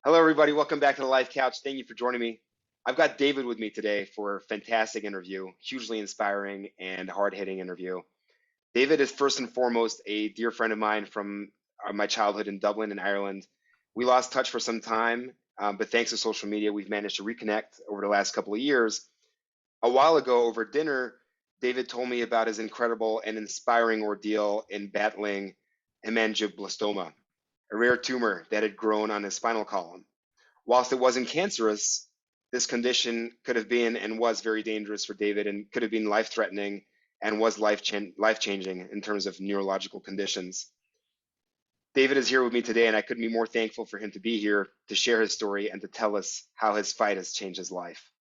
Hello, everybody. Welcome back to the Life Couch. Thank you for joining me. I've got David with me today for a fantastic interview, hugely inspiring and hard-hitting interview. David is first and foremost a dear friend of mine from my childhood in Dublin, in Ireland. We lost touch for some time, but thanks to social media, we've managed to reconnect over the last couple of years. A while ago, over dinner, David told me about his incredible and inspiring ordeal in battling hemangioblastoma, a rare tumor that had grown on his spinal column. Whilst it wasn't cancerous, this condition could have been and was very dangerous for David and could have been life-threatening and was life-changing in terms of neurological conditions. David is here with me today, and I couldn't be more thankful for him to be here to share his story and to tell us how his fight has changed his life.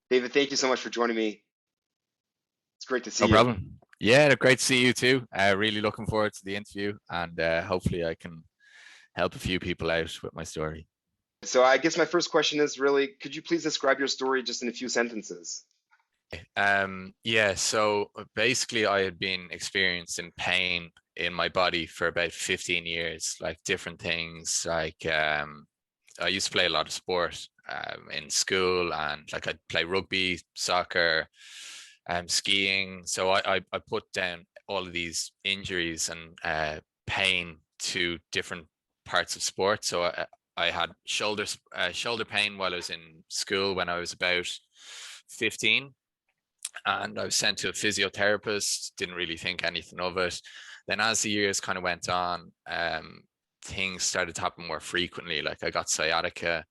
David, thank you so much for joining me. It's great to see you. No problem. Yeah, great to see you too. Really looking forward to the interview, and hopefully I can help a few people out with my story. So I guess my first question is really, could you please describe your story just in a few sentences? Yeah, so basically I had been experiencing pain in my body for about 15 years, like different things. Like I used to play a lot of sport in school, and like I'd play rugby, soccer, skiing. So I put down all of these injuries and pain to different parts of sport. So I had shoulder pain while I was in school when I was about 15, and I was sent to a physiotherapist. Didn't really think anything of it. Then as the years kind of went on, things started to happen more frequently. Like I got sciatica.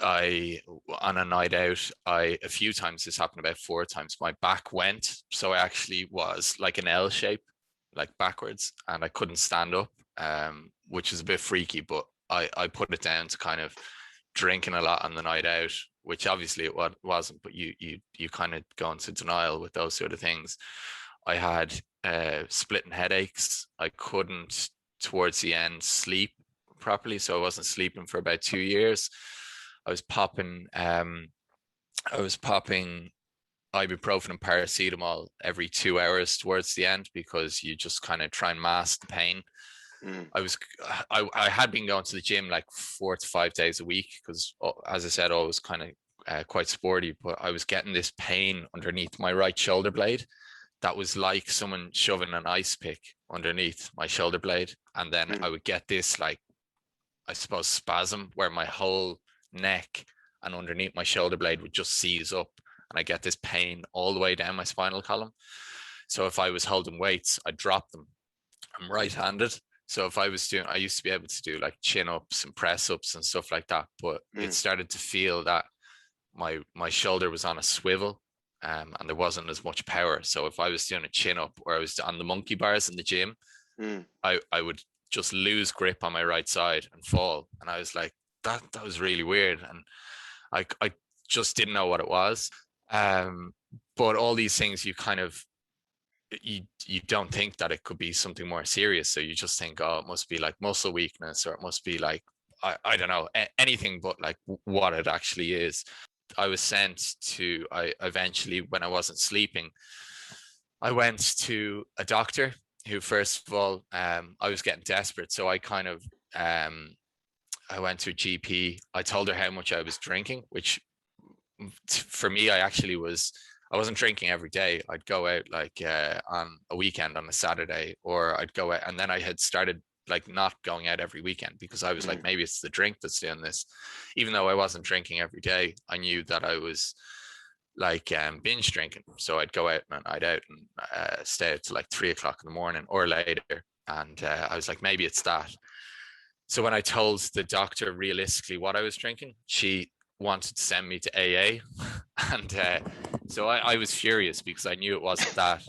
On a night out, a few times, this happened about 4 times, my back went, so I actually was like an L shape, like backwards, and I couldn't stand up, which is a bit freaky, but I put it down to kind of drinking a lot on the night out, which obviously it wasn't, but you kind of go into denial with those sort of things. I had splitting headaches. I couldn't, towards the end, sleep properly, so I wasn't sleeping for about 2 years. I was popping ibuprofen and paracetamol every 2 hours towards the end, because you just kind of try and mask the pain. I had been going to the gym like 4 to 5 days a week, because, as I said, I was kind of quite sporty, but I was getting this pain underneath my right shoulder blade that was like someone shoving an ice pick underneath my shoulder blade. And then I would get this, like, I suppose, spasm where my whole neck and underneath my shoulder blade would just seize up, and I get this pain all the way down my spinal column. So if I was holding weights, I'd drop them. I'm right-handed, so if I was doing, I used to be able to do like chin-ups and press-ups and stuff like that, but it started to feel that my shoulder was on a swivel, and there wasn't as much power. So if I was doing a chin-up, or I was on the monkey bars in the gym, I would just lose grip on my right side and fall. And I was like, that was really weird, and I just didn't know what it was. But all these things, you kind of, you don't think that it could be something more serious, so you just think, oh, it must be like muscle weakness, or it must be like, I don't know, anything but like what it actually is. I was sent to, I eventually, when I wasn't sleeping, I went to a doctor who, first of all, I was getting desperate, so I kind of I went to a GP. I told her how much I was drinking, which for me, I wasn't drinking every day. I'd go out like on a weekend, on a Saturday, or I'd go out, and then I had started like not going out every weekend, because I was like, maybe it's the drink that's doing this. Even though I wasn't drinking every day, I knew that I was like binge drinking. So I'd go out on a night out and stay out till like 3 o'clock in the morning or later. And I was like, maybe it's that. So when I told the doctor realistically what I was drinking, she wanted to send me to AA. And so I was furious, because I knew it wasn't that.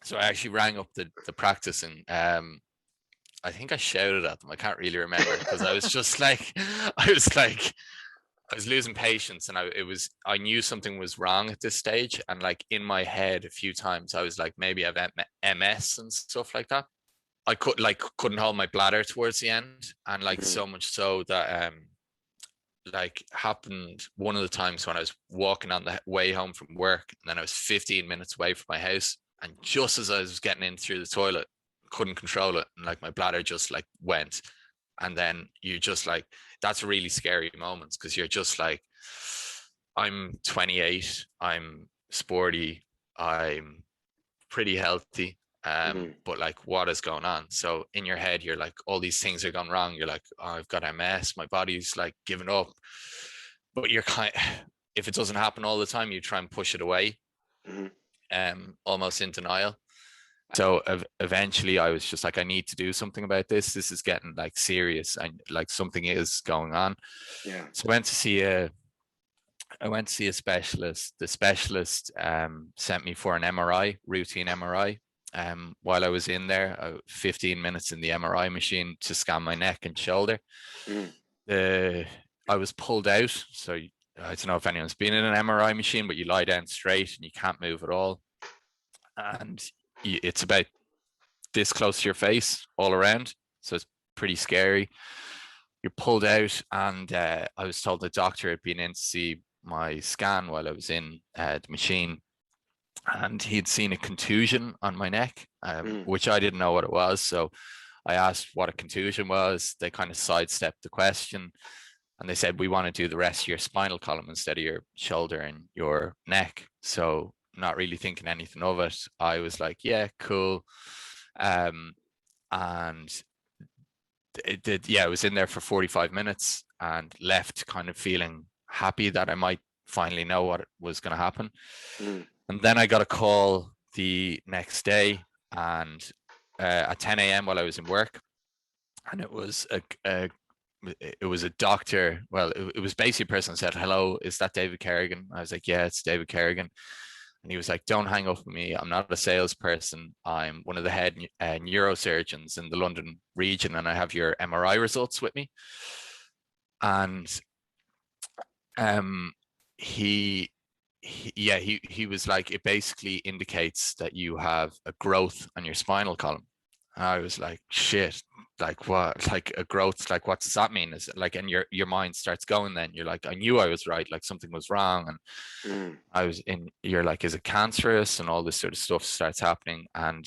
So I actually rang up the practice, and I think I shouted at them. I can't really remember, because I was just like, I was losing patience, and I knew something was wrong at this stage. And like in my head a few times, I was like, maybe I've MS and stuff like that. I couldn't hold my bladder towards the end, and like so much so that like happened one of the times when I was walking on the way home from work, and then I was 15 minutes away from my house, and just as I was getting in through the toilet, couldn't control it, and like my bladder just like went, And then you just like, that's really scary moments, because you're just like, I'm 28, I'm sporty, I'm pretty healthy, but like, what is going on? So in your head, you're like, all these things are going wrong. You're like, oh, I've got MS, my body's like giving up. But you're if it doesn't happen all the time, you try and push it away, almost in denial. So eventually I was just like, I need to do something about this. This is getting like serious, and like something is going on. Yeah. So I went to see a specialist. The specialist sent me for an MRI, routine MRI. While I was in there, 15 minutes in the MRI machine to scan my neck and shoulder. I was pulled out. So I don't know if anyone's been in an MRI machine, but you lie down straight and you can't move at all. And it's about this close to your face all around. So it's pretty scary. You're pulled out, and I was told the doctor had been in to see my scan while I was in the machine, and he'd seen a contusion on my neck, which I didn't know what it was. So I asked what a contusion was. They kind of sidestepped the question, and they said, we want to do the rest of your spinal column instead of your shoulder and your neck. So not really thinking anything of it, I was like, yeah, cool. And it did, yeah, I was in there for 45 minutes and left kind of feeling happy that I might finally know what was going to happen. And then I got a call the next day, and at 10 a.m. while I was in work, and it was a doctor. Well, it was basically a person that said, hello, is that David Kerrigan? I was like, yeah, it's David Kerrigan. And he was like, don't hang up with me. I'm not a salesperson. I'm one of the head neurosurgeons in the London region, and I have your MRI results with me. And he was like, it basically indicates that you have a growth on your spinal column. And I was like, shit, like what? Like a growth, like what does that mean? Is it like, and your mind starts going, then you're like, I knew I was right, like something was wrong. And you're like, is it cancerous? And all this sort of stuff starts happening. And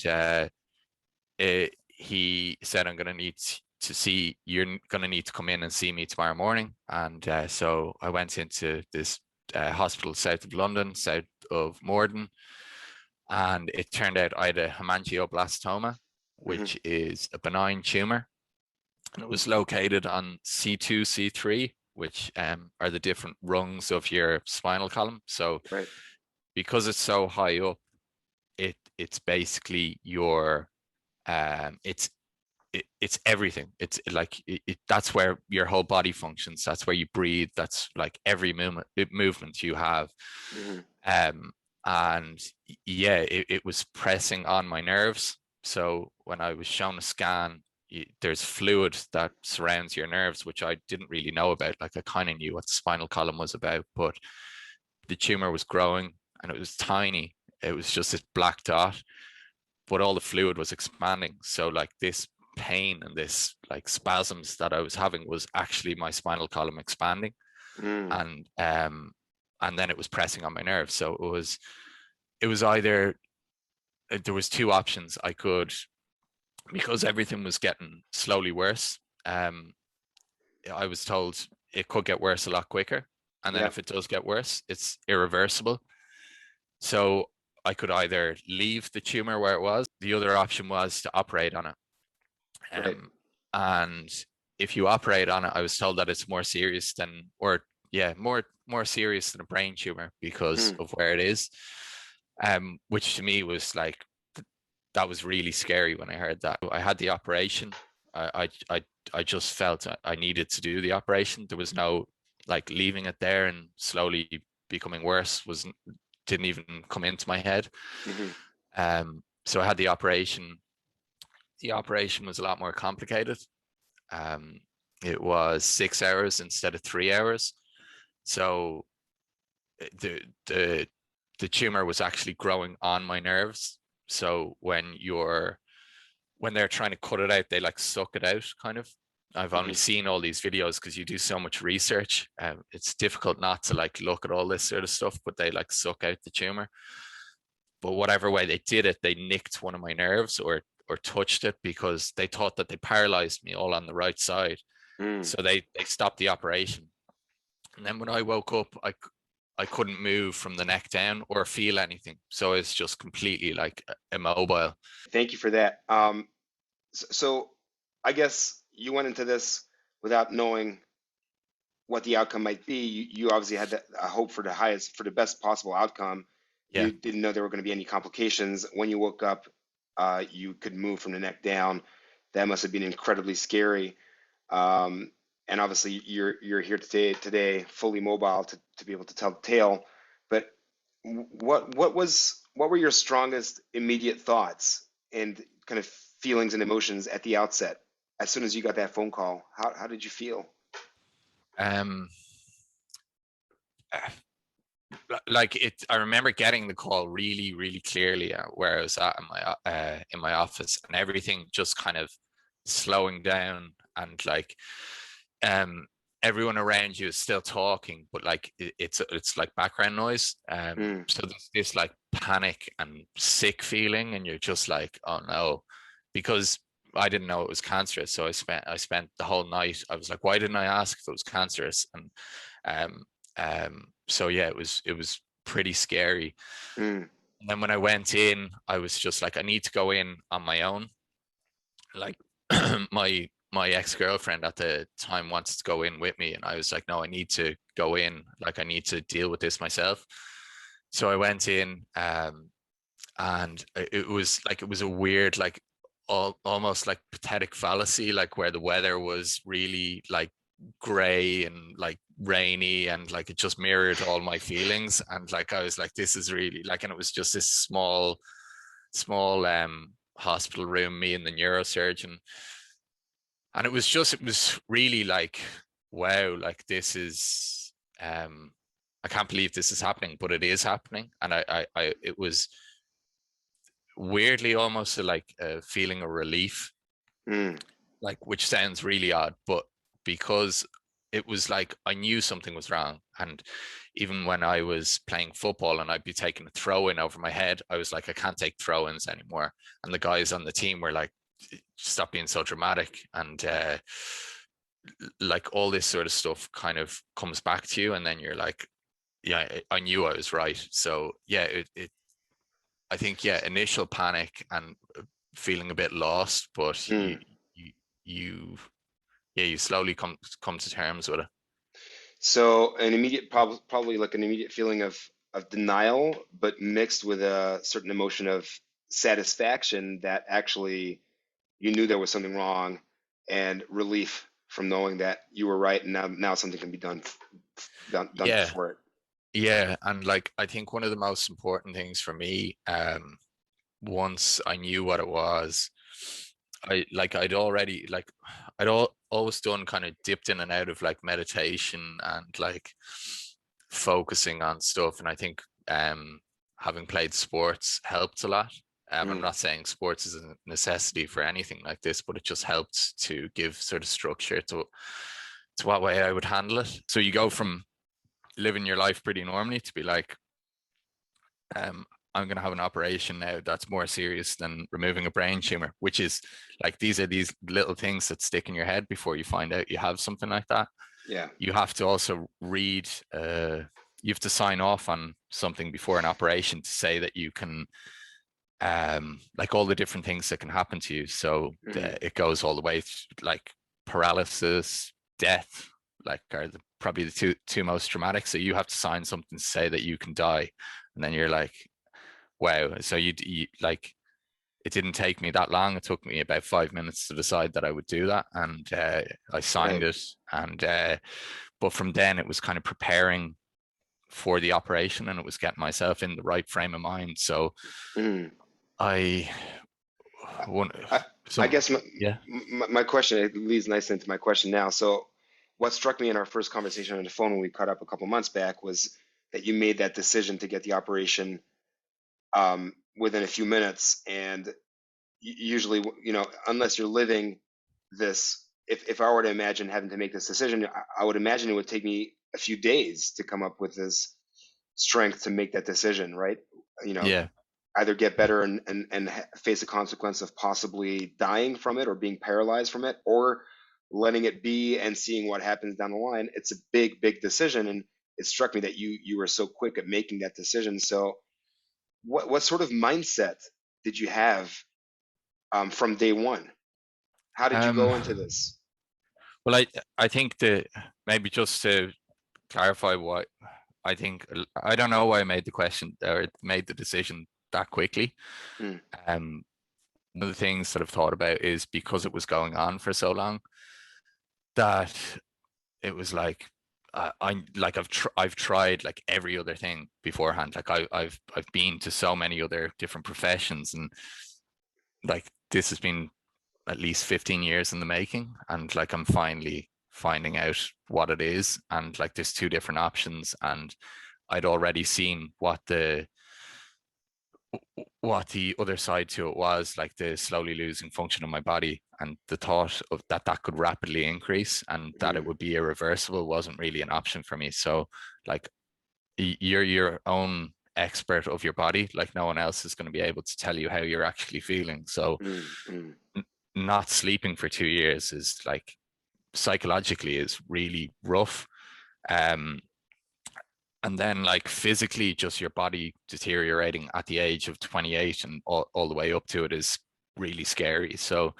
he said, I'm going to need to see, you're going to need to come in and see me tomorrow morning. And so I went into this hospital south of London, south of Morden. And it turned out I had a hemangioblastoma, which is a benign tumor. And it was located on C2, C3, which are the different rungs of your spinal column. So because it's so high up, it's basically your it's everything. It's like that's where your whole body functions. That's where you breathe. That's like every movement you have. And yeah, it was pressing on my nerves. So when I was shown a scan, there's fluid that surrounds your nerves, which I didn't really know about. Like I kind of knew what the spinal column was about, but the tumor was growing and it was tiny. It was just this black dot, but all the fluid was expanding. So like this pain and this like spasms that I was having was actually my spinal column expanding. And then it was pressing on my nerves. So it was either, there was two options. I could, because everything was getting slowly worse, I was told it could get worse a lot quicker. And then if it does get worse, it's irreversible. So I could either leave the tumor where it was. The other option was to operate on it. And if you operate on it, I was told that it's more serious than, more serious than a brain tumor because of where it is. Which to me was like, that was really scary when I heard that. I had the operation. I just felt I needed to do the operation. There was no like leaving it there and slowly becoming worse. Didn't even come into my head. So I had the operation. The operation was a lot more complicated. It was 6 hours instead of 3 hours. So the tumor was actually growing on my nerves. So when they're trying to cut it out, they like suck it out kind of. I've only seen all these videos because you do so much research. It's difficult not to like look at all this sort of stuff, but they like suck out the tumor. But whatever way they did it, they nicked one of my nerves or or touched it because they thought that they paralyzed me all on the right side. So they stopped the operation. And then when I woke up, I couldn't move from the neck down or feel anything. So it's just completely like immobile. Thank you for that. So I guess you went into this without knowing what the outcome might be. You obviously had a hope for the best possible outcome. Yeah. You didn't know there were going to be any complications. When you woke up, you could move from the neck down. That must have been incredibly scary. And obviously you're here today fully mobile to be able to tell the tale. But what were your strongest immediate thoughts and kind of feelings and emotions at the outset as soon as you got that phone call? How did you feel? Like I remember getting the call really, really clearly where I was at in my office, and everything just kind of slowing down, and like everyone around you is still talking, but like it's like background noise. So there's this like panic and sick feeling, and you're just like, oh no, because I didn't know it was cancerous. So I spent the whole night. I was like, why didn't I ask if it was cancerous? And so yeah, it was pretty scary. And then when I went in, I was just like, I need to go in on my own. Like my ex-girlfriend at the time wanted to go in with me, and I was like, no, I need to go in. Like, I need to deal with this myself. So I went in, and it was a weird, like almost like pathetic fallacy, like where the weather was really like gray and like rainy, and like it just mirrored all my feelings. And like I was like, this is really like, and it was just this small hospital room, me and the neurosurgeon. And it was really like, wow, like this is I can't believe this is happening, but it is happening. And I it was weirdly almost like a feeling of relief, like, which sounds really odd, but because it was like I knew something was wrong. And even when I was playing football and I'd be taking a throw in over my head, I was like, I can't take throw ins anymore. And the guys on the team were like, stop being so dramatic. And like all this sort of stuff kind of comes back to you, and then you're like, yeah, I knew I was right. So yeah, I think, yeah, initial panic and feeling a bit lost, but you slowly come to terms with it. So an immediate, probably like an immediate feeling of denial, but mixed with a certain emotion of satisfaction that actually you knew there was something wrong, and relief from knowing that you were right, and now something can be done Yeah, for it. yeah, and like I think one of the most important things for me, once I knew what it was, I'd already like always done kind of dipped in and out of like meditation and like focusing on stuff. And I think having played sports helped a lot. I'm not saying sports is a necessity for anything like this, but it just helped to give sort of structure to what way I would handle it. So you go from living your life pretty normally to be like, I'm going to have an operation now that's more serious than removing a brain tumor, which is like, these are these little things that stick in your head before you find out you have something like that. Yeah. You have to also read, you have to sign off on something before an operation to say that you can, like all the different things that can happen to you. So it goes all the way to like paralysis, death, like are probably the two most traumatic. So you have to sign something to say that you can die. And then you're like, wow. So you like, it didn't take me that long. It took me about 5 minutes to decide that I would do that. And I signed it. And, but from then it was kind of preparing for the operation, and it was getting myself in the right frame of mind. So I guess yeah. my question, it leads nicely into my question now. So what struck me in our first conversation on the phone when we caught up a couple months back was that you made that decision to get the operation within a few minutes. And usually, unless you're living this, if I were to imagine having to make this decision, I would imagine it would take me a few days to come up with this strength to make that decision, right? Yeah. either get better and face a consequence of possibly dying from it or being paralyzed from it, or letting it be and seeing what happens down the line. It's a big decision, and it struck me that you were so quick at making that decision. So what sort of mindset did you have from day one? How did you Um, go into this? well, I think that maybe just to clarify what I think, I don't know why I made the question or made the decision that quickly. Mm, Um, one of the things that I've thought about is because it was going on for so long that it was like I've tried like every other thing beforehand. Like I've been to so many other different professions, and like this has been at least 15 years in the making, and like I'm finally finding out what it is, and like there's two different options, and I'd already seen what the other side to it was, like the slowly losing function of my body, and the thought of that could rapidly increase and that it mm, would be irreversible wasn't really an option for me. So like you're your own expert of your body, like no one else is going to be able to tell you how you're actually feeling. So mm, mm, not sleeping for 2 years is like psychologically is really rough. um and then like physically just your body deteriorating at the age of 28 and all the way up to it is really scary. So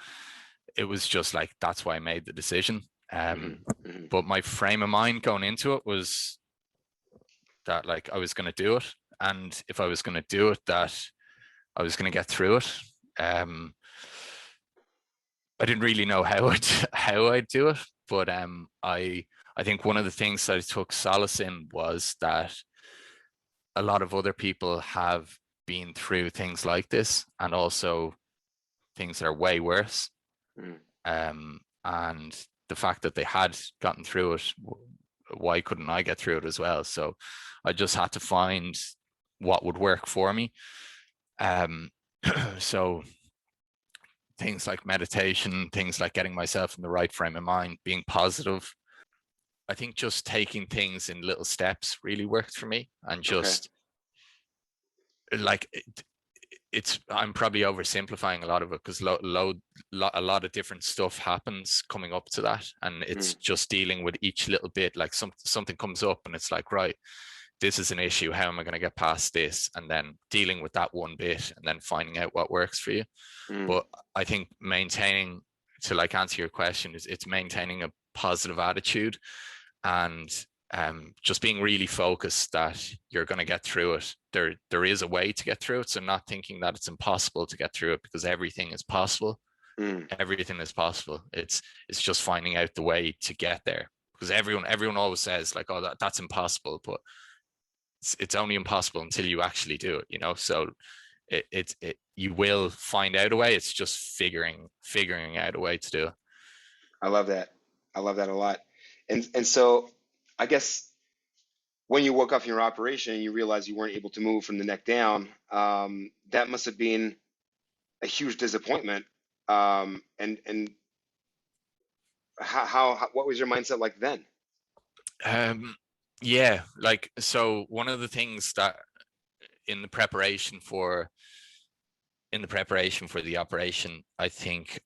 it was just like that's why I made the decision. mm, mm. But my frame of mind going into it was that like I was going to do it, and if I was going to do it, that I was going to get through it. I didn't really know how I'd do it, but I think one of the things that I took solace in was that a lot of other people have been through things like this, and also things that are way worse. Mm. And the fact that they had gotten through it, why couldn't I get through it as well? So I just had to find what would work for me. Um, so things like meditation, things like getting myself in the right frame of mind, being positive. I think just taking things in little steps really worked for me, and Okay. just like it's I'm probably oversimplifying a lot of it because a lot of different stuff happens coming up to that, and Mm, it's just dealing with each little bit. Like something comes up and it's like, right, this is an issue, how am I going to get past this, and then dealing with that one bit and then finding out what works for you. mm. But I think maintaining, to like answer your question, is it's maintaining a positive attitude, and just being really focused that you're going to get through it. There is a way to get through it. So not thinking that it's impossible to get through it, because everything is possible. Mm. Everything is possible. It's just finding out the way to get there. Because everyone always says like, oh, that's impossible, but it's only impossible until you actually do it. So you will find out a way. It's just figuring out a way to do it. I love that. I love that a lot. And so I guess when you woke up from your operation and you realized you weren't able to move from the neck down, that must have been a huge disappointment. And what was your mindset like then? Yeah, like so one of the things that in the preparation for the operation, I think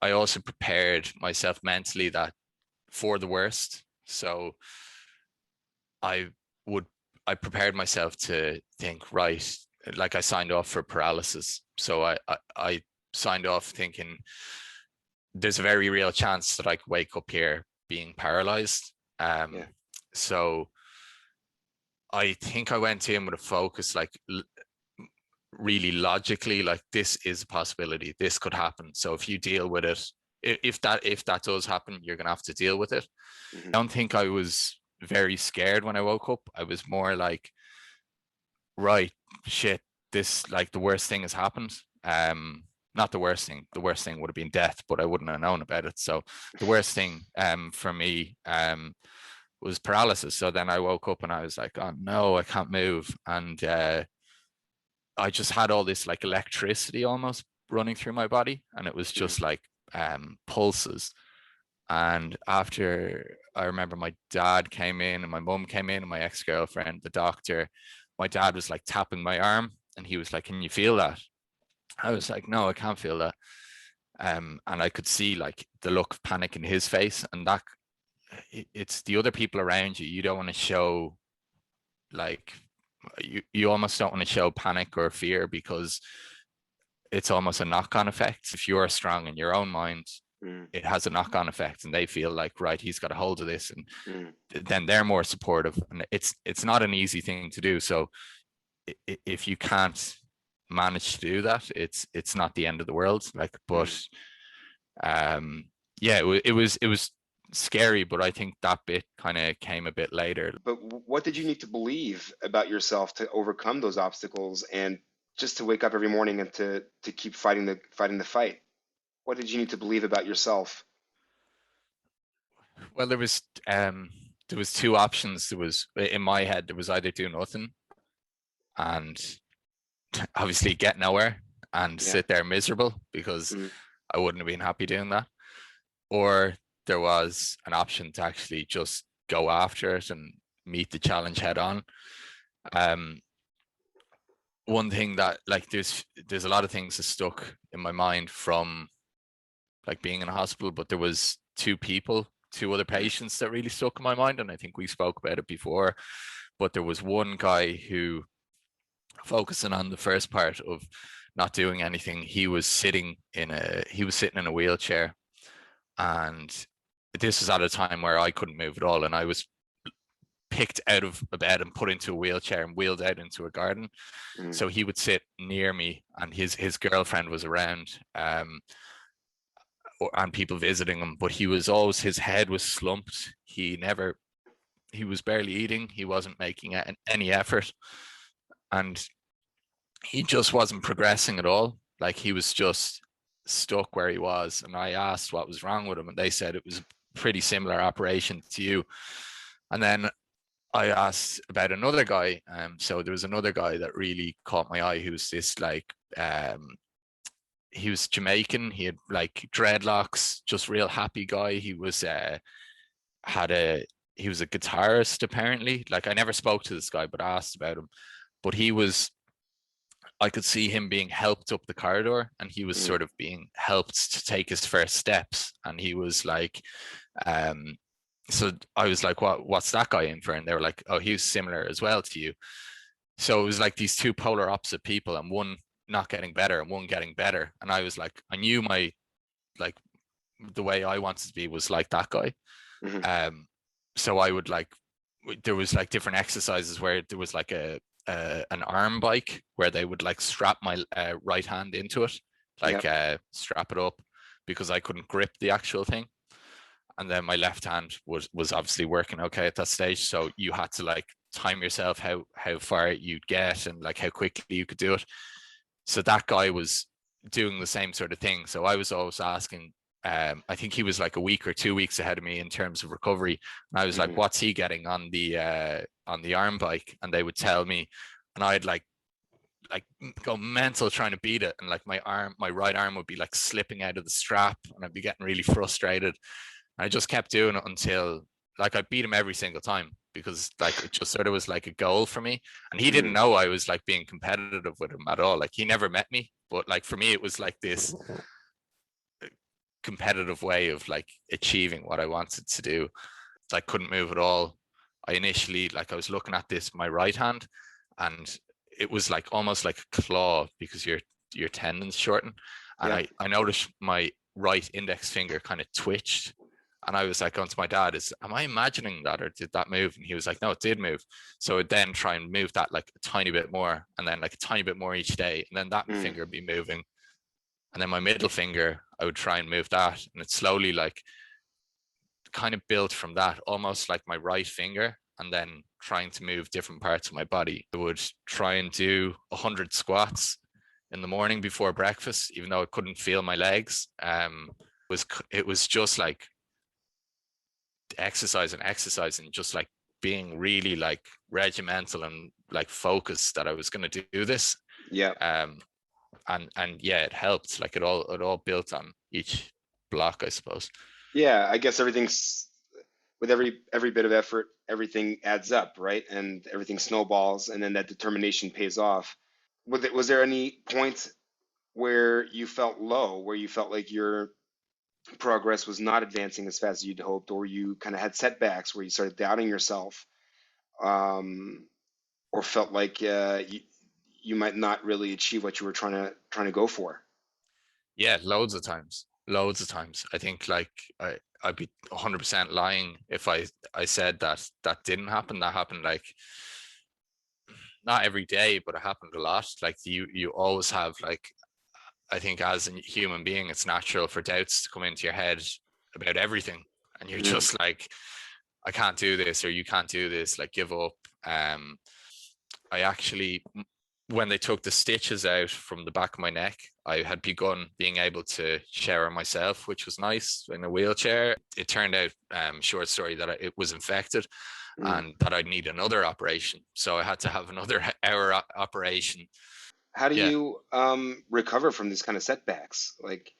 I also prepared myself mentally that for the worst. So I would I prepared myself to think, right, like I signed off for paralysis. So I signed off thinking there's a very real chance that I could wake up here being paralyzed. Yeah. So I think I went in with a focus, like really logically, like this is a possibility, this could happen. So if you deal with it, if that does happen, you're gonna have to deal with it. Hmm. I don't think I was very scared when I woke up. I was more like, right, shit, this, like, the worst thing has happened. Not the worst thing. The worst thing would have been death, but I wouldn't have known about it. So the worst thing for me was paralysis. So then I woke up and I was like, oh no, I can't move. And I just had all this like electricity almost running through my body, and it was Hmm. just like pulses. And after, I remember my dad came in and my mum came in and my ex-girlfriend, the doctor. My dad was like tapping my arm And he was like, can you feel that? I was like, no, I can't feel that. And I could see like the look of panic in his face, and that it's the other people around you. You don't want to show like you almost don't want to show panic or fear, because it's almost a knock-on effect. If you're strong in your own mind, it has a knock-on effect, and they feel like, right, he's got a hold of this, and then they're more supportive. And it's not an easy thing to do. So if you can't manage to do that, it's not the end of the world. Like, but yeah, it was scary, but I think that bit kind of came a bit later. But what did you need to believe about yourself to overcome those obstacles and just to wake up every morning and to keep fighting the fight? What did you need to believe about yourself? Well, there was two options. There was, in my head, there was either do nothing and obviously get nowhere and sit there miserable, because I wouldn't have been happy doing that, or there was an option to actually just go after it and meet the challenge head on. One thing that, like, there's a lot of things that stuck in my mind from like being in a hospital, but there was two other patients that really stuck in my mind, and I think we spoke about it before. But there was one guy who, focusing on the first part of not doing anything, he was sitting in a wheelchair, and this was at a time where I couldn't move at all, and I was picked out of a bed and put into a wheelchair and wheeled out into a garden. So he would sit near me, and his girlfriend was around, and people visiting him, but he was always, his head was slumped. He was barely eating. He wasn't making any effort, and he just wasn't progressing at all. Like, he was just stuck where he was. And I asked what was wrong with him, and they said it was a pretty similar operation to you. And then I asked about another guy. So there was another guy that really caught my eye, who was this like, he was Jamaican. He had like dreadlocks, just real happy guy. He was he was a guitarist, apparently. Like, I never spoke to this guy, but I asked about him. But I could see him being helped up the corridor, and he was sort of being helped to take his first steps. And he was like, so I was like, what's that guy in for? And they were like, oh, he was similar as well to you. So it was like these two polar opposite people, and one not getting better and one getting better. And I was like, I knew the way I wanted to be was like that guy. So I would like, there was like different exercises where there was like an arm bike where they would like strap my right hand into it, like strap it up, because I couldn't grip the actual thing. And then my left hand was obviously working okay at that stage. So you had to like time yourself how far you'd get and like how quickly you could do it. So that guy was doing the same sort of thing. So I was always asking, I think he was like a week or 2 weeks ahead of me in terms of recovery. And I was like, what's he getting on the arm bike? And they would tell me, and I'd like go mental trying to beat it. And like my right arm would be like slipping out of the strap, and I'd be getting really frustrated. And I just kept doing it until like I beat him every single time, because like it just sort of was like a goal for me. And he didn't know I was like being competitive with him at all. Like, he never met me, but like for me it was like this competitive way of like achieving what I wanted to do. So I couldn't move at all. I initially, like, I was looking at my right hand, and it was like almost like a claw, because your tendons shorten. And I noticed my right index finger kind of twitched. And I was like going to my dad, am I imagining that, or did that move? And he was like, no, it did move. So I'd then try and move that like a tiny bit more, and then like a tiny bit more each day. And then that finger would be moving. And then my middle finger, I would try and move that. And it slowly like kind of built from that, almost like my right finger, and then trying to move different parts of my body. I would try and do 100 squats in the morning before breakfast, even though I couldn't feel my legs. It was just like exercise and just like being really like regimental and like focused that I was going to do this. And yeah, it helped. Like it all built on each block, I suppose. I guess everything's, with every bit of effort, everything adds up, right? And everything snowballs, and then that determination pays off. Was there any point where you felt low, where you felt like your progress was not advancing as fast as you'd hoped, or you kind of had setbacks where you started doubting yourself, um, or felt like you might not really achieve what you were trying to go for? Yeah, loads of times. Loads of times. I think like I'd be 100% lying if I said that that didn't happen. That happened like not every day, but it happened a lot. Like you always have like, I think as a human being, it's natural for doubts to come into your head about everything. And you're Mm. just like, I can't do this, or you can't do this, like give up. I actually, when they took the stitches out from the back of my neck, I had begun being able to shower myself, which was nice in a wheelchair. It turned out, short story, that it was infected Mm. and that I'd need another operation. So I had to have another hour operation. How do Yeah. you recover from these kind of setbacks? Like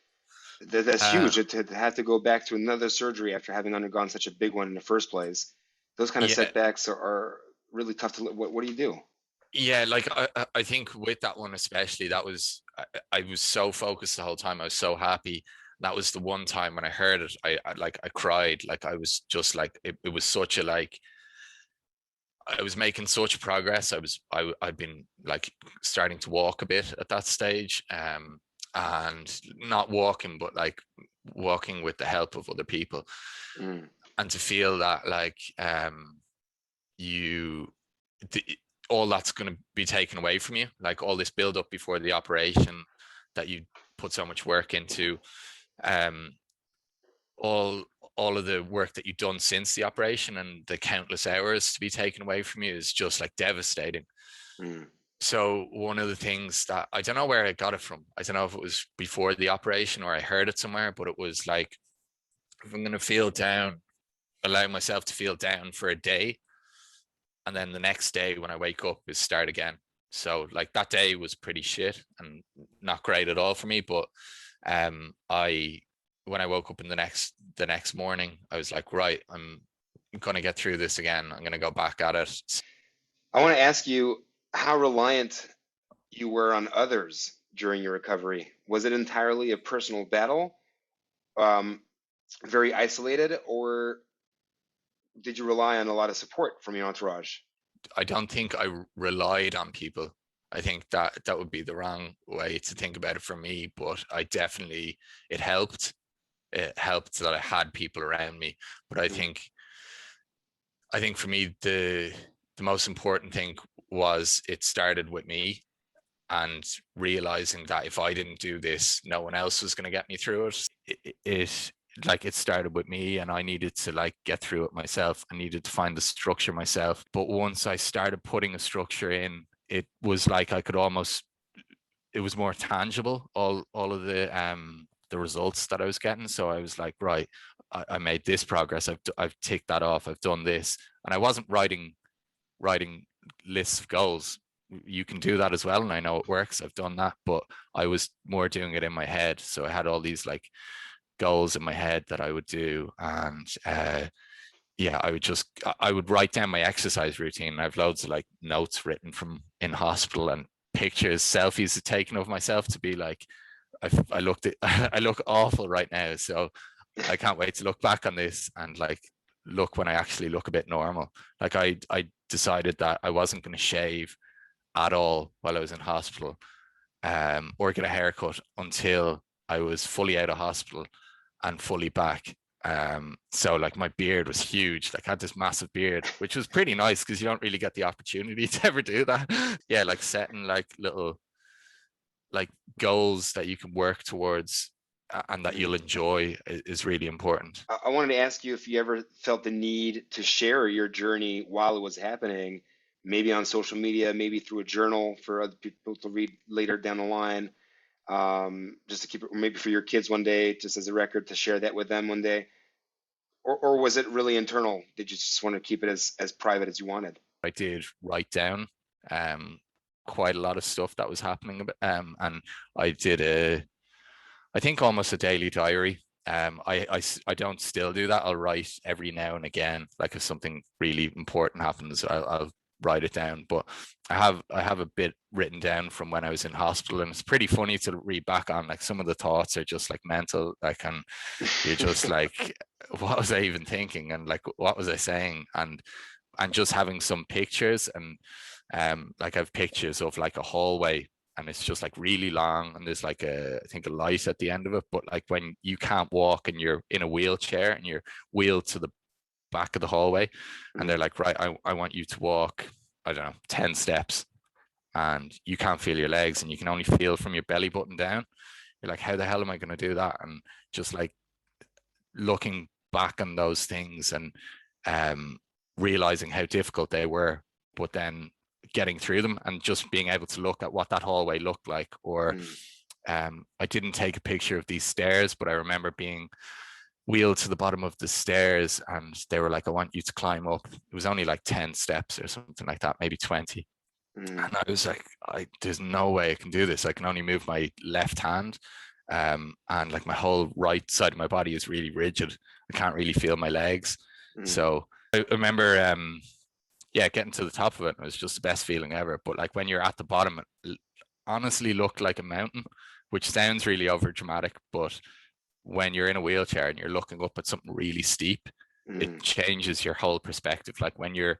that's Uh, huge to have to go back to another surgery after having undergone such a big one in the first place. Those kind of yeah. setbacks are really tough to. What do you do? Yeah, like I think with that one especially, that was I was so focused the whole time. I was so happy. That was the one time when I heard it, I cried. Like I was just like it was such a like I was making such progress. I'd been like starting to walk a bit at that stage, and not walking, but like walking with the help of other people, Mm. and to feel that like you the, all that's going to be taken away from you, like all this build up before the operation that you put so much work into, um all all of the work that you've done since the operation and the countless hours to be taken away from you is just like devastating. Mm. So one of the things that I don't know where I got it from, I don't know if it was before the operation or I heard it somewhere, but it was like, if I'm going to feel down, allow myself to feel down for a day, and then the next day when I wake up is start again. So like that day was pretty shit and not great at all for me. But I when I woke up in the next morning, I was like, right, I'm gonna get through this again. I'm gonna go back at it. I want to ask you how reliant you were on others during your recovery. Was it entirely a personal battle, um, very isolated, or did you rely on a lot of support from your entourage? I don't think I relied on people. I think that that would be the wrong way to think about it for me. But I definitely it helped. It helped that I had people around me. But Mm. I think for me the most important thing was it started with me, and realizing that if I didn't do this, no one else was going to get me through it. It like it started with me, and I needed to like get through it myself. I needed to find the structure myself. But once I started putting a structure in, it was like I could almost, it was more tangible, all of the results that I was getting. So I was like, right, I made this progress. I've ticked that off. I've done this, and I wasn't writing lists of goals. You can do that as well, and I know it works. I've done that, but I was more doing it in my head. So I had all these like goals in my head that I would do, and yeah, I would write down my exercise routine. I have loads of like notes written from in hospital and pictures, selfies taken of myself to be like, I looked at, I look awful right now. So I can't wait to look back on this and like look when I actually look a bit normal. Like I decided that I wasn't going to shave at all while I was in hospital, or get a haircut until I was fully out of hospital and fully back. So like my beard was huge. Like I had this massive beard, which was pretty nice because you don't really get the opportunity to ever do that. Yeah, like setting like little like goals that you can work towards and that Mm. you'll enjoy is really important. I wanted to ask you if you ever felt the need to share your journey while it was happening, maybe on social media, maybe through a journal for other people to read later down the line, just to keep it, maybe for your kids one day, just as a record to share that with them one day, or was it really internal? Did you just want to keep it as private as you wanted? I did write down um, quite a lot of stuff that was happening, and I did I think almost a daily diary. I don't still do that. I'll write every now and again, like if something really important happens, I'll write it down, but I have a bit written down from when I was in hospital, and it's pretty funny to read back on. Like, some of the thoughts are just like mental, like, and you're just like, what was I even thinking, and like, what was I saying? And just having some pictures, and like, I have pictures of like a hallway, and it's just like really long, and there's like I think a light at the end of it, but like when you can't walk and you're in a wheelchair and you're wheeled to the back of the hallway, and they're like, right, I want you to walk, I don't know, 10 steps, and you can't feel your legs, and you can only feel from your belly button down. You're like, how the hell am I going to do that? And just like looking back on those things, and realizing how difficult they were, but then getting through them, and just being able to look at what that hallway looked like. Or I didn't take a picture of these stairs, but I remember being wheeled to the bottom of the stairs, and they were like, I want you to climb up. It was only like 10 steps or something like that, maybe 20. And I was like, there's no way I can do this. I can only move my left hand. And like my whole right side of my body is really rigid. I can't really feel my legs. So I remember, getting to the top of it, it was just the best feeling ever. But like, when you're at the bottom, it honestly looked like a mountain, which sounds really over dramatic, but when you're in a wheelchair and you're looking up at something really steep, it changes your whole perspective. Like, when you're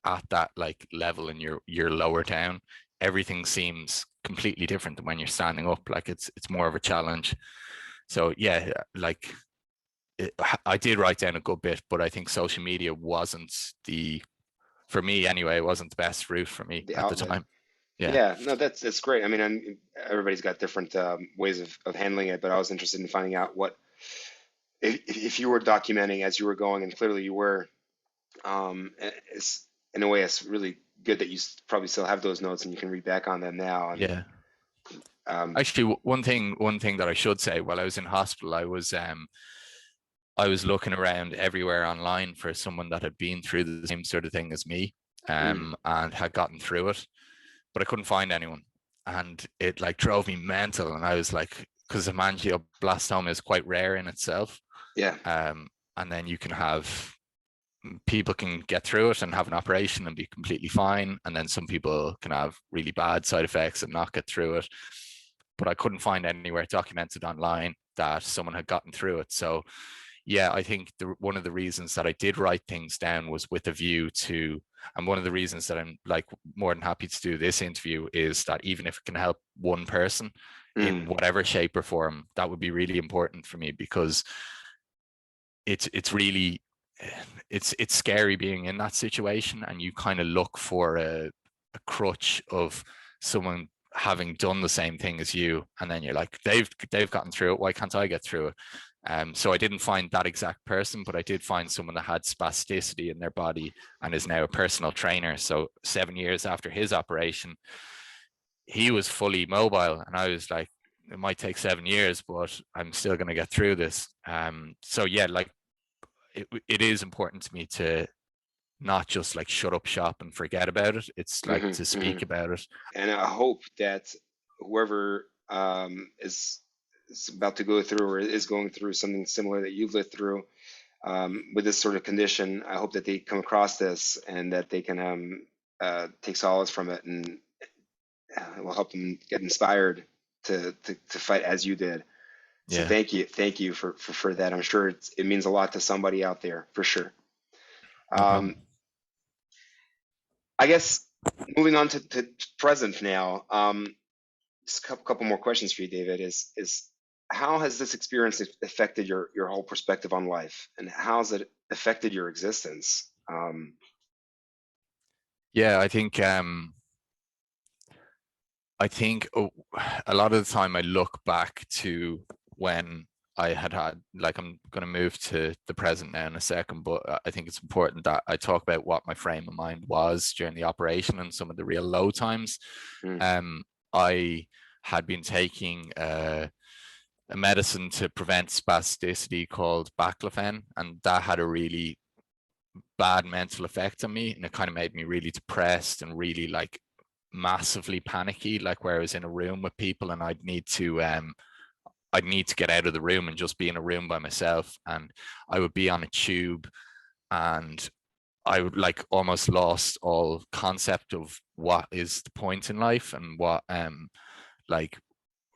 at that like level and you're lower down, everything seems completely different than when you're standing up. Like, it's more of a challenge. So yeah, like, I did write down a good bit, but I think social media wasn't for me anyway, it wasn't the best route for me at the time. Yeah, no, that's great. I mean, everybody's got different ways of handling it, but I was interested in finding out what, if you were documenting as you were going, and clearly you were. It's, in a way, it's really good that you probably still have those notes and you can read back on them now. And, yeah. Actually, one thing that I should say, while I was in hospital, I was looking around everywhere online for someone that had been through the same sort of thing as me, and had gotten through it, but I couldn't find anyone, and it like drove me mental. And I was like, because hemangioblastoma is quite rare in itself, and then you can have, people can get through it and have an operation and be completely fine, and then some people can have really bad side effects and not get through it. But I couldn't find anywhere documented online that someone had gotten through it. So yeah, I think one of the reasons that I did write things down was with a view to, and one of the reasons that I'm like more than happy to do this interview is that even if it can help one person in whatever shape or form, that would be really important for me, because it's really, it's scary being in that situation, and you kind of look for a crutch of someone having done the same thing as you, and then you're like, they've gotten through it, why can't I get through it? So I didn't find that exact person, but I did find someone that had spasticity in their body and is now a personal trainer. So 7 years after his operation, he was fully mobile, and I was like, it might take 7 years, but I'm still going to get through this. So yeah, like, it is important to me to not just like shut up shop and forget about it. It's like to speak about it. And I hope that whoever is about to go through, or is going through something similar that you've lived through, with this sort of condition, I hope that they come across this and that they can take solace from it, and it will help them get inspired to fight as you did. So thank you for that. I'm sure it means a lot to somebody out there, for sure. I guess moving on to present now, just a couple more questions for you, David, is how has this experience affected your whole perspective on life, and how has it affected your existence? Yeah, I think a lot of the time I look back to when I had like, I'm going to move to the present now in a second, but I think it's important that I talk about what my frame of mind was during the operation and some of the real low times. I had been taking a medicine to prevent spasticity called baclofen, and that had a really bad mental effect on me, and it kind of made me really depressed and really like massively panicky, like where I was in a room with people and I'd need to get out of the room and just be in a room by myself, and I would be on a tube and I would like almost lost all concept of what is the point in life, and what like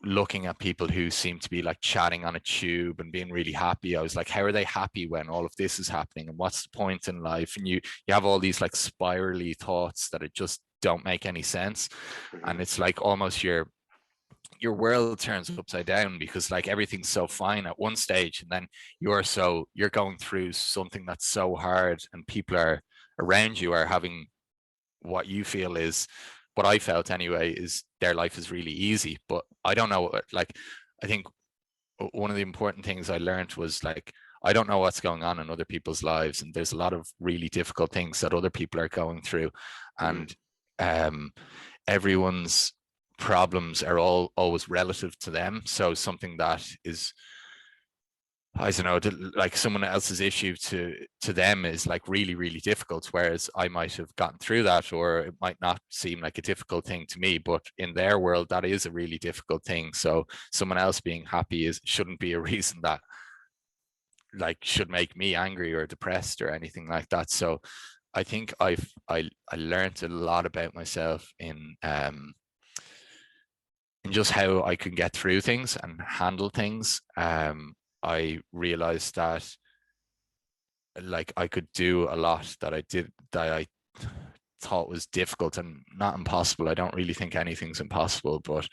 looking at people who seem to be like chatting on a tube and being really happy. I was like, how are they happy when all of this is happening, and what's the point in life? And you have all these like spirally thoughts that it just don't make any sense. And it's like almost your world turns upside down, because like everything's so fine at one stage, and then you're going through something that's so hard, and people are around you are having what you feel is, what I felt anyway, is their life is really easy. But I don't know, like I think one of the important things I learned was like, I don't know what's going on in other people's lives, and there's a lot of really difficult things that other people are going through, and everyone's problems are always relative to them. So something that is, I don't know, like someone else's issue to them is like really, really difficult, whereas I might have gotten through that, or it might not seem like a difficult thing to me, but in their world that is a really difficult thing. So someone else being happy shouldn't be a reason that like should make me angry or depressed or anything like that. So I think I learned a lot about myself in just how I can get through things and handle things. I realized that like I could do a lot that I thought was difficult and not impossible. I don't really think anything's impossible, but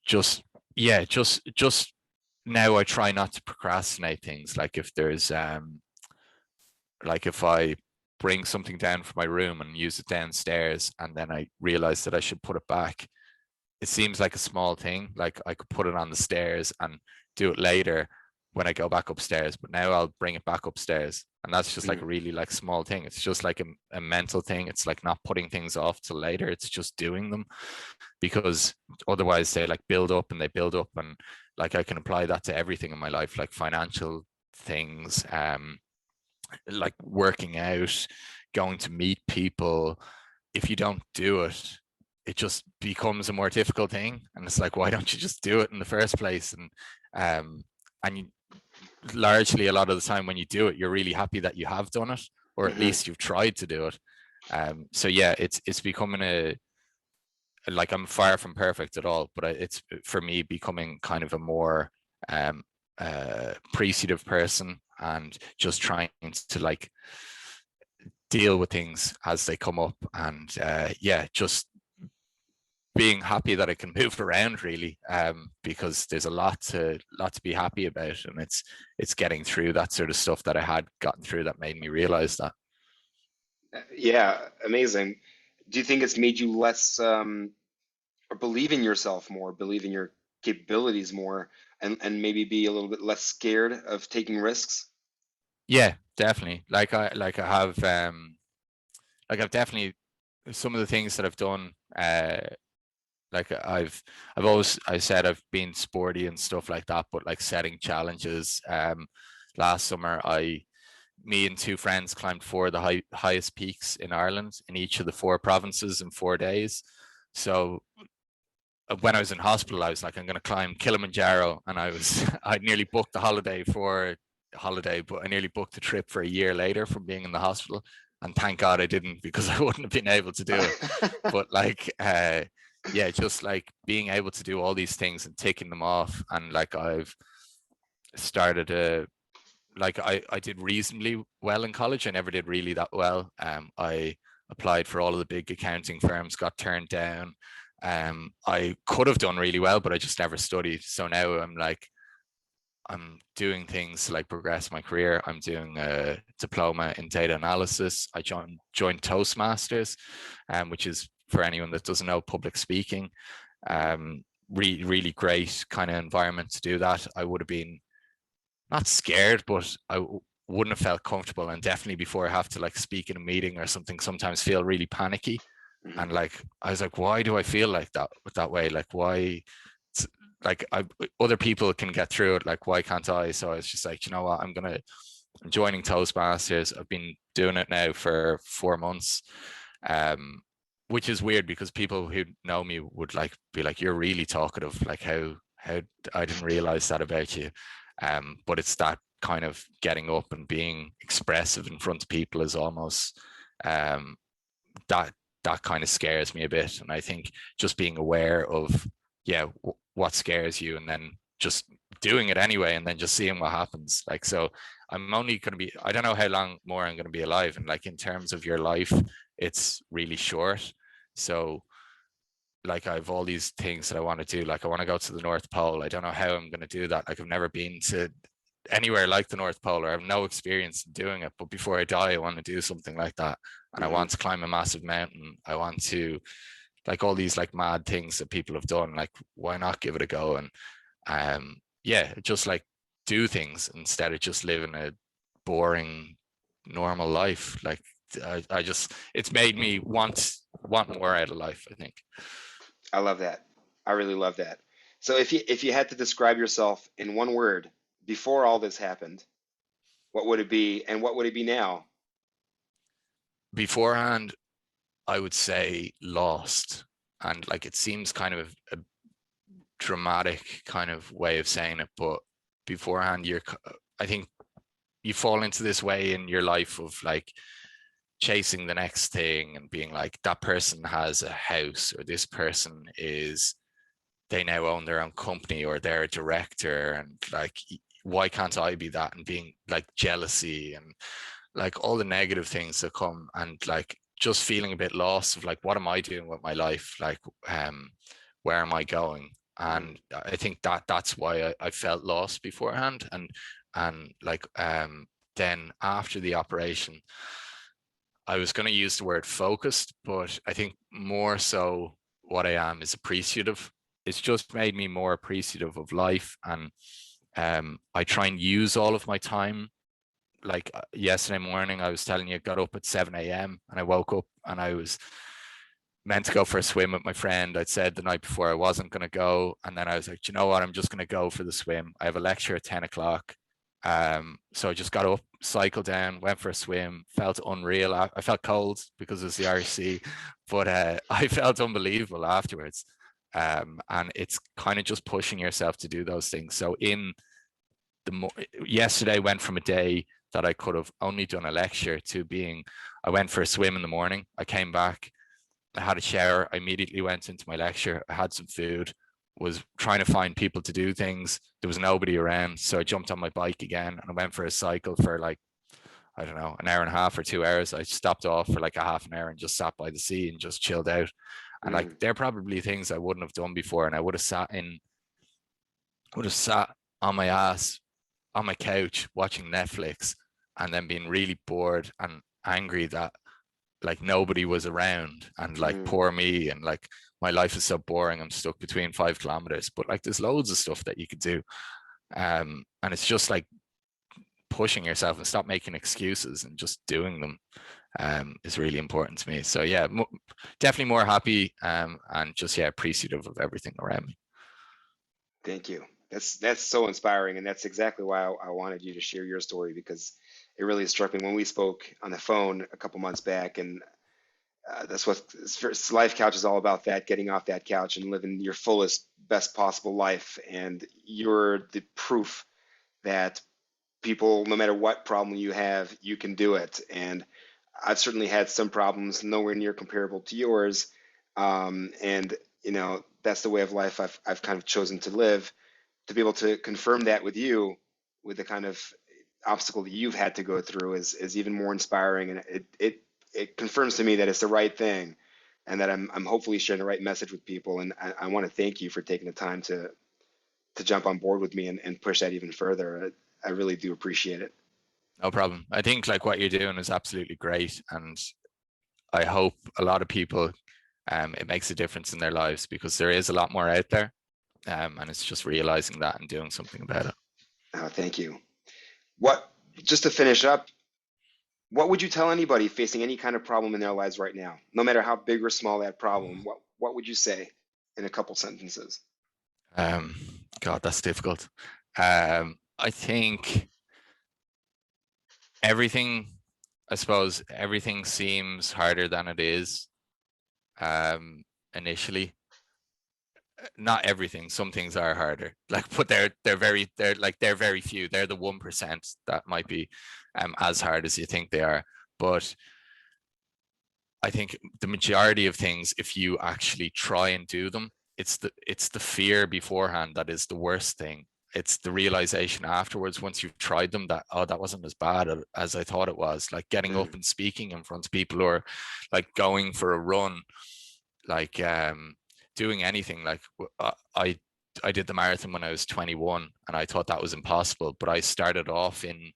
just now I try not to procrastinate things. Like if there's like if I bring something down from my room and use it downstairs, and then I realize that I should put it back, it seems like a small thing. Like I could put it on the stairs and do it later when I go back upstairs, but now I'll bring it back upstairs. And that's just like a really like small thing. It's just like a mental thing. It's like not putting things off till later. It's just doing them, because otherwise they like build up and they build up. And like I can apply that to everything in my life, like financial things, like working out, going to meet people. If you don't do it, it just becomes a more difficult thing. And it's like, why don't you just do it in the first place? And you, largely a lot of the time when you do it, you're really happy that you have done it, or at least you've tried to do it. So yeah, it's becoming like, I'm far from perfect at all, but it's for me becoming kind of a more appreciative person, and just trying to like deal with things as they come up. And just being happy that I can move around, really, because there's a lot to be happy about, and it's getting through that sort of stuff that I had gotten through that made me realize that. Yeah, amazing. Do you think it's made you less or believe in yourself more, believe in your capabilities more, and maybe be a little bit less scared of taking risks? Yeah, definitely. Like I have like I've definitely, some of the things that I've done, like I've always, I said I've been sporty and stuff like that, but like setting challenges. Last summer me and two friends climbed four of the highest peaks in Ireland in each of the four provinces in 4 days. So when I was in hospital, I was like, I'm going to climb Kilimanjaro, and I'd nearly booked the holiday, but I nearly booked the trip for a year later from being in the hospital. And thank God I didn't, because I wouldn't have been able to do it. But like, just like being able to do all these things and taking them off. And like I've started I did reasonably well in college. I never did really that well. I applied for all of the big accounting firms, got turned down. I could have done really well, but I just never studied. So now I'm doing things to like progress my career. I'm doing a diploma in data analysis. I joined Toastmasters, which is, for anyone that doesn't know, public speaking. Really great kind of environment to do that. I would have been not scared, but I wouldn't have felt comfortable. And definitely before I have to like speak in a meeting or something, sometimes feel really panicky. And like, I was like, why do I feel like that way? Like, why? Like, other people can get through it. Like, why can't I? So I was just like, you know what? I'm joining Toastmasters. I've been doing it now for 4 months, which is weird, because people who know me would like be like, you're really talkative. Like, how I didn't realize that about you. But it's that kind of getting up and being expressive in front of people is almost that kind of scares me a bit. And I think just being aware of what scares you, and then just doing it anyway, and then just seeing what happens. Like, so I'm only going to be, I don't know how long more I'm going to be alive, and like in terms of your life, it's really short. So like I have all these things that I want to do. Like I want to go to the North Pole. I don't know how I'm going to do that. Like I've never been to anywhere like the North Pole, or I have no experience in doing it. But before I die, I want to do something like that. And I want to climb a massive mountain. I want to, like, all these like mad things that people have done. Like, why not give it a go? And just like do things instead of just living a boring, normal life. Like I just, it's made me want more out of life, I think. I love that. I really love that. So if you had to describe yourself in one word before all this happened, what would it be, and what would it be now? Beforehand, I would say lost. And like it seems kind of a dramatic kind of way of saying it, but beforehand, I think you fall into this way in your life of like chasing the next thing and being like, that person has a house, or this person they now own their own company, or they're a director, and like, why can't I be that? And being like jealousy and like all the negative things that come, and like just feeling a bit lost of like, what am I doing with my life? Like, where am I going? And I think that's why I felt lost beforehand. And like, then after the operation, I was going to use the word focused, but I think more so what I am is appreciative. It's just made me more appreciative of life. And I try and use all of my time. Like yesterday morning, I was telling you, I got up at 7 a.m. and I woke up and I was meant to go for a swim with my friend. I'd said the night before I wasn't going to go. And then I was like, you know what? I'm just going to go for the swim. I have a lecture at 10 o'clock. So I just got up, cycled down, went for a swim, felt unreal. I felt cold because it was the RC, but I felt unbelievable afterwards. And it's kind of just pushing yourself to do those things. So yesterday went from a day that I could have only done a lecture to being, I went for a swim in the morning. I came back, I had a shower, I immediately went into my lecture, I had some food, was trying to find people to do things. There was nobody around. So I jumped on my bike again and I went for a cycle for like, I don't know, an hour and a half or 2 hours. I stopped off for like a half an hour and just sat by the sea and just chilled out. And like, they're probably things I wouldn't have done before. And I would have sat on my ass on my couch watching Netflix, and then being really bored and angry that like nobody was around, and like poor me, and like my life is so boring, I'm stuck between 5 kilometers. But like there's loads of stuff that you could do, and it's just like pushing yourself and stop making excuses and just doing them is really important to me. So yeah, definitely more happy, and just appreciative of everything around me. Thank you. That's so inspiring, and that's exactly why I wanted you to share your story, because it really struck me when we spoke on the phone a couple months back. And that's what Life Couch is all about, that getting off that couch and living your fullest, best possible life. And you're the proof that people, no matter what problem you have, you can do it. And I've certainly had some problems nowhere near comparable to yours. And that's the way of life I've kind of chosen to live. To be able to confirm that with you, with the kind of obstacle that you've had to go through, is even more inspiring. And it confirms to me that it's the right thing, and that I'm hopefully sharing the right message with people. And I want to thank you for taking the time to jump on board with me and push that even further. I really do appreciate it. No problem. I think like what you're doing is absolutely great, and I hope a lot of people, it makes a difference in their lives, because there is a lot more out there, and it's just realizing that and doing something about it. Oh, thank you. Just to finish up, what would you tell anybody facing any kind of problem in their lives right now, no matter how big or small that problem? What would you say in a couple sentences? God, that's difficult. I think everything seems harder than it is initially. not everything. Some things are harder, like, but they're very few. They're the 1% that might be as hard as you think they are. But I think the majority of things, if you actually try and do them, it's the fear beforehand that is the worst thing. It's the realization afterwards, once you've tried them, that, oh, that wasn't as bad as I thought it was. Like getting up and speaking in front of people, or like going for a run, like doing anything. Like I did the marathon when I was 21, and I thought that was impossible, but I started off in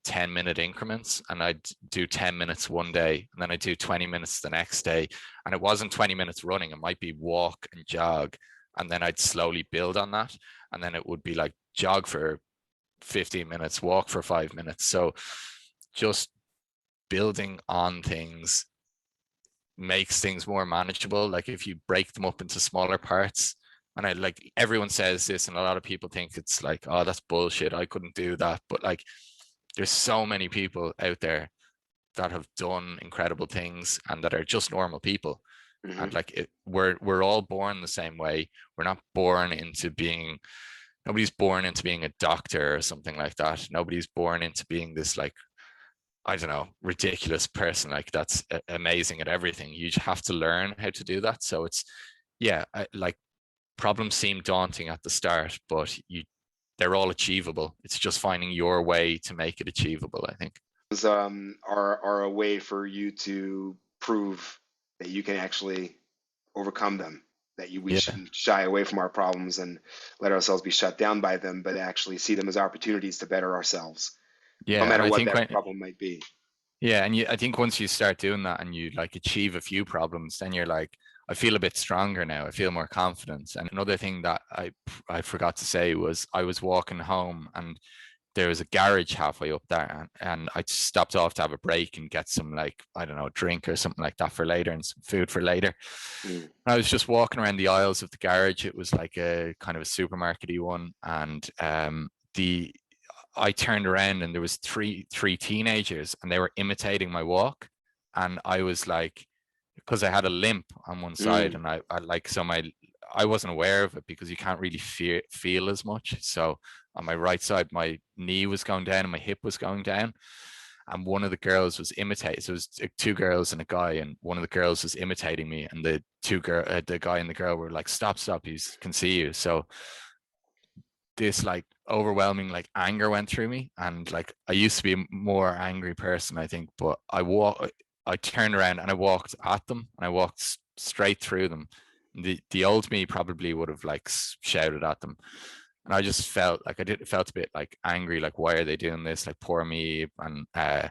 10-minute increments, and I'd do 10 minutes one day, and then I'd do 20 minutes the next day. And it wasn't 20 minutes running, it might be walk and jog, and then I'd slowly build on that, and then it would be like jog for 15 minutes, walk for 5 minutes. So just building on things makes things more manageable. Like if you break them up into smaller parts, and I, like, everyone says this, and a lot of people think it's like, oh, that's bullshit, I couldn't do that. But like, there's so many people out there that have done incredible things and that are just normal people. And like, we're all born the same way. We're not born into being, nobody's born into being a doctor or something like that. Nobody's born into being this, like, I don't know, ridiculous person like that's amazing at everything. You just have to learn how to do that. So it's, yeah, like, problems seem daunting at the start, but they're all achievable. It's just finding your way to make it achievable, I think. Are a way for you to prove that you can actually overcome them. That we Yeah. shouldn't shy away from our problems and let ourselves be shut down by them, but actually see them as opportunities to better ourselves, no Yeah. matter And I what think that problem might be. yeah, and I think once you start doing that and you like achieve a few problems, then you're like, I feel a bit stronger now. I feel more confident. And another thing that I forgot to say was, I was walking home, and there was a garage halfway up there, and I stopped off to have a break and get some, like, I don't know, drink or something like that for later, and some food for later. I was just walking around the aisles of the garage. It was like a kind of a supermarkety one, and the I turned around, and there was three teenagers, and they were imitating my walk. And I was like, because I had a limp on one side, and I like, so I wasn't aware of it because you can't really feel as much. So on my right side, my knee was going down and my hip was going down. And one of the girls was imitating. So it was two girls and a guy, and one of the girls was imitating me, and the guy and the girl were like, "Stop! He can see you." So this, like, overwhelming, like, anger went through me, and like, I used to be a more angry person, I think, but I turned around and I walked at them, and I walked straight through them. The old me probably would have like shouted at them, and I just felt like felt a bit like angry, like, why are they doing this, like, poor me. And I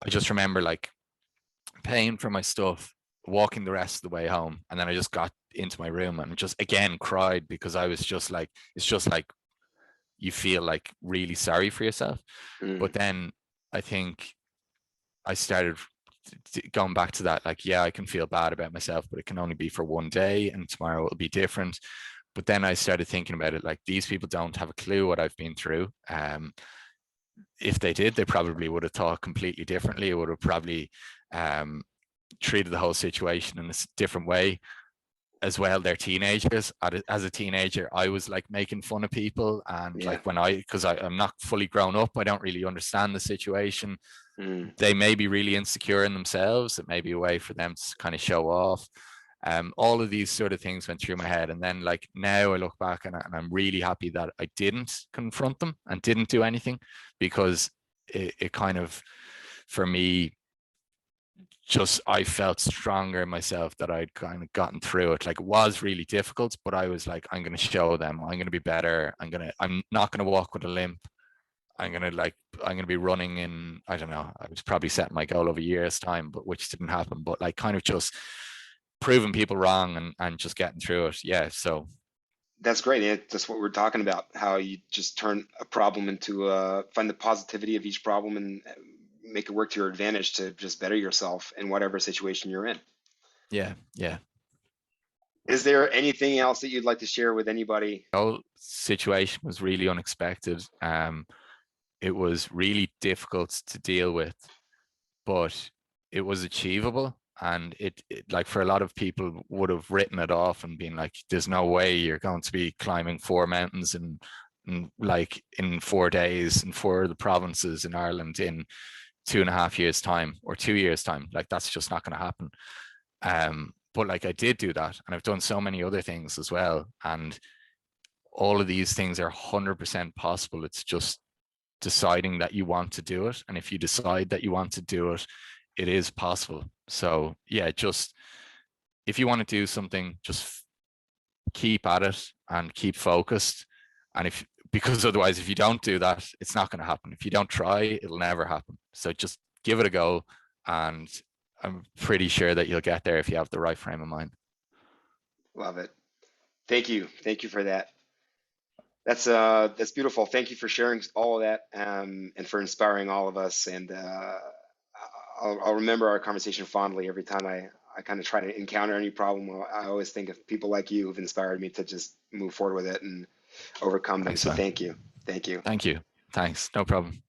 just remember like paying for my stuff, walking the rest of the way home, and then I just got into my room and just again cried, because I was just like, it's just like, you feel like really sorry for yourself. But then I think I started going back to that, like, yeah, I can feel bad about myself, but it can only be for one day, and tomorrow it'll be different. But then I started thinking about it, like, these people don't have a clue what I've been through. If they did, they probably would have thought completely differently. It would have probably treated the whole situation in a different way as well. They're teenagers. As a teenager, I was like making fun of people, and like, because I'm not fully grown up, I don't really understand the situation. They may be really insecure in themselves. It may be a way for them to kind of show off. All of these sort of things went through my head, and then like now I look back, and I'm really happy that I didn't confront them and didn't do anything, because it kind of, for me, just, I felt stronger in myself that I'd kind of gotten through it. Like, it was really difficult, but I was like, I'm going to show them, I'm going to be better. I'm not going to walk with a limp. I'm going to be running in, I don't know, I was probably setting my goal over a year's time, but which didn't happen. But like, kind of just proving people wrong and just getting through it. Yeah. So That's great. That's what we're talking about, how you just turn a problem into find the positivity of each problem and make it work to your advantage to just better yourself in whatever situation you're in. yeah. Is there anything else that you'd like to share with anybody? The whole situation was really unexpected. It was really difficult to deal with, but it was achievable. And it like for a lot of people would have written it off and been like, there's no way you're going to be climbing 4 mountains like in 4 days in 4 of the provinces in Ireland in 2.5 years time or 2 years time. Like that's just not going to happen. But like I did do that, and I've done so many other things as well, and all of these things are 100% possible. It's just deciding that you want to do it, and if you decide that you want to do it, it is possible. So yeah, just if you want to do something, just keep at it and keep focused. And because otherwise, if you don't do that, it's not going to happen. If you don't try, it'll never happen. So just give it a go, and I'm pretty sure that you'll get there if you have the right frame of mind. Love it. Thank you for that. That's beautiful. Thank you for sharing all of that, and for inspiring all of us. And I'll remember our conversation fondly every time I kind of try to encounter any problem. I always think of people like you who've inspired me to just move forward with it and overcome them. Thanks, So man. thank you. Thank you. Thank you. Thanks. No problem.